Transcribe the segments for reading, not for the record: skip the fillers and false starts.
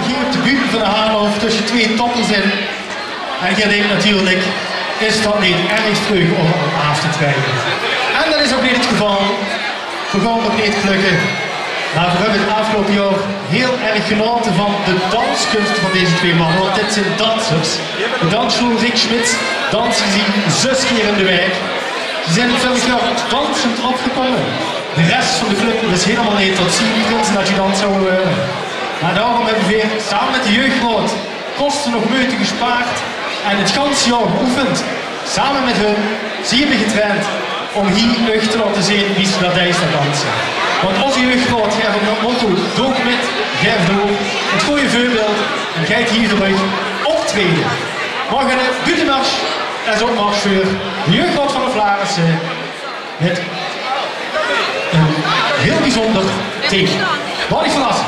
hier op de buurt van de Haarhof tussen twee toppers in. En je denkt natuurlijk, is dat niet erg terug om af te krijgen? En dat is ook niet het geval. We gaan ook niet gelukken. Maar we hebben het afgelopen jaar heel erg genoten van de danskunsten van deze twee mannen. Want dit zijn dansers. De dansschool Rick Schmidt dansen ze 6 keer in de week. Ze zijn het vorig jaar dansend opgekomen. De rest van de club is helemaal niet tot zien prinsen dat je dans zou worden. Maar daarom hebben we weer samen met de jeugdraad kosten nog moeite gespaard en het ganse jaar geoefend. Samen met hun zie je getraind om hier echt te laten zien wie ze dat is dat dansen. Want onze jeugdraad geeft op dat motto doog met, geef door, het goede voorbeeld en gaat hier terug optreden. Morgen een buitenmars en zo'n mars voor de jeugdraad van de Vlaarse met een heel bijzonder teken. Wat ik verrassen.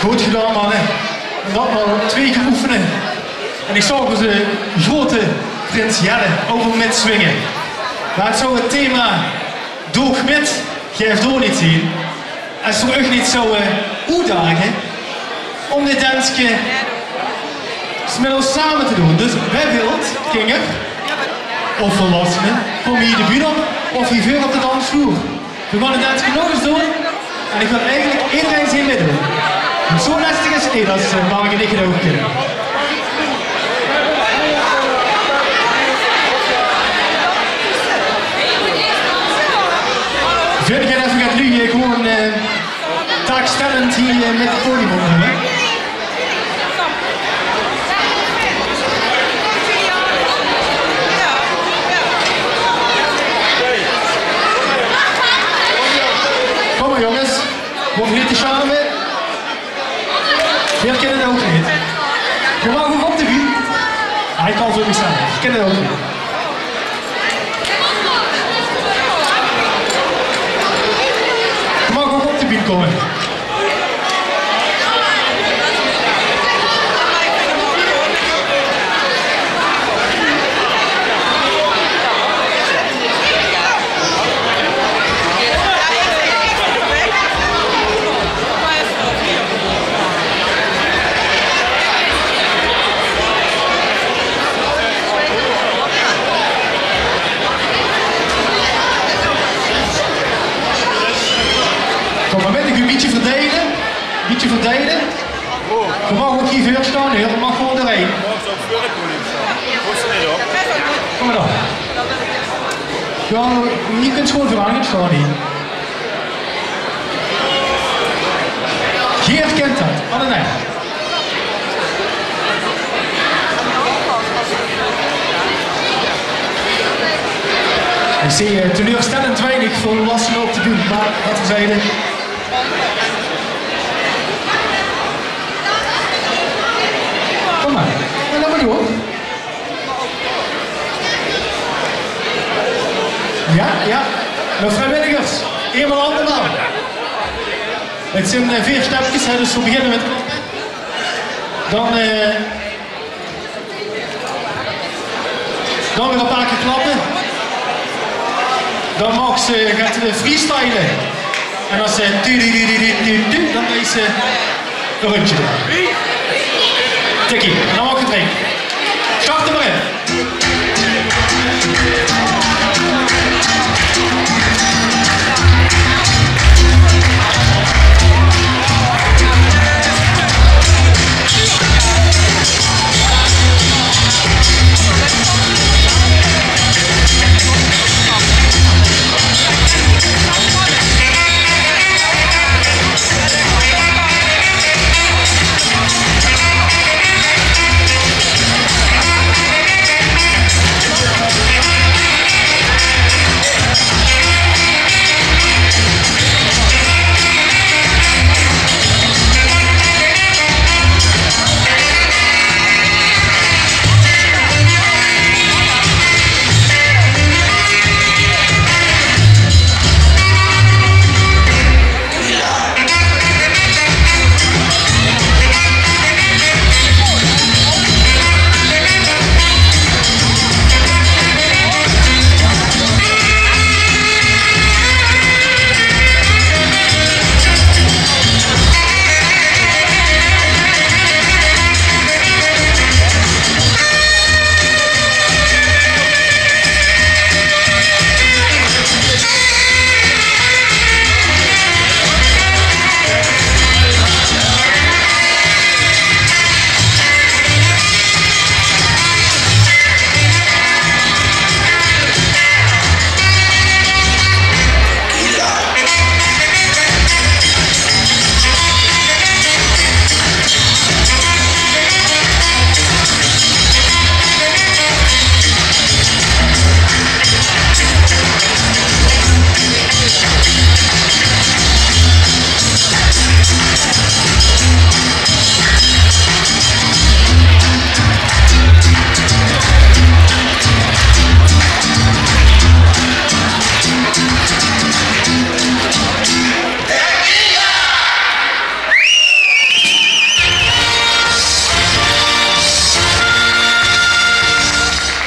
Goed gedaan, mannen. En dat maar 2 keer oefenen. En ik zag onze grote prins Jelle over met swingen. Maar het zou het thema doog met, geef door niet zien. En het zou echt niet zo uitdagen om dit dansje met ons samen te doen. Dus wij willen, kinderen, of volwassenen, kom hier de bühne op of hier veel op de dansvloer. We gaan het dansje nog eens doen. En ik wil eigenlijk iedereen zien meedoen. Want zo lastig is het niet als Mark en ik het ook kunnen. Vind ik even gaat nu gewoon taakstellend hier met het podium opnemen. Kom maar jongens, we niet te samen. Veel kennen het ook niet. Je mag ook op de buurt. Hij kan zo niet staan, je kent het ook niet. Je mag ook op de buurt komen. Kom maar met, ik een beetje verdelen. Een beetje verdelen. Je mag ook hier veel staan, heel. Je mag gewoon erheen. Kom maar dan. Ja, je kunt gewoon verhangen staan hier. Geert kent dat, alle nee. Ik zie teleurstellend weinig volwassenen op te doen, maar wat we zeiden. Kom maar, en dan maar door. Ja, de vrijwilligers, eenmaal andermaal. Het zijn 4 stapjes, dus we beginnen met klappen. Dan weer een paar keer klappen. Dan mag ze gaat freestylen. En als ze dan is ze een rondje doen. Tikkie, en dan mag je drinken. Start er maar in.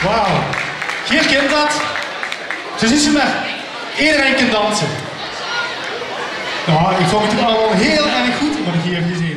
Wauw. Geert kent dat. Zo zien ze maar. Iedereen kan dansen. Nou, ik vond het allemaal heel erg goed wat ik hier heb gezien.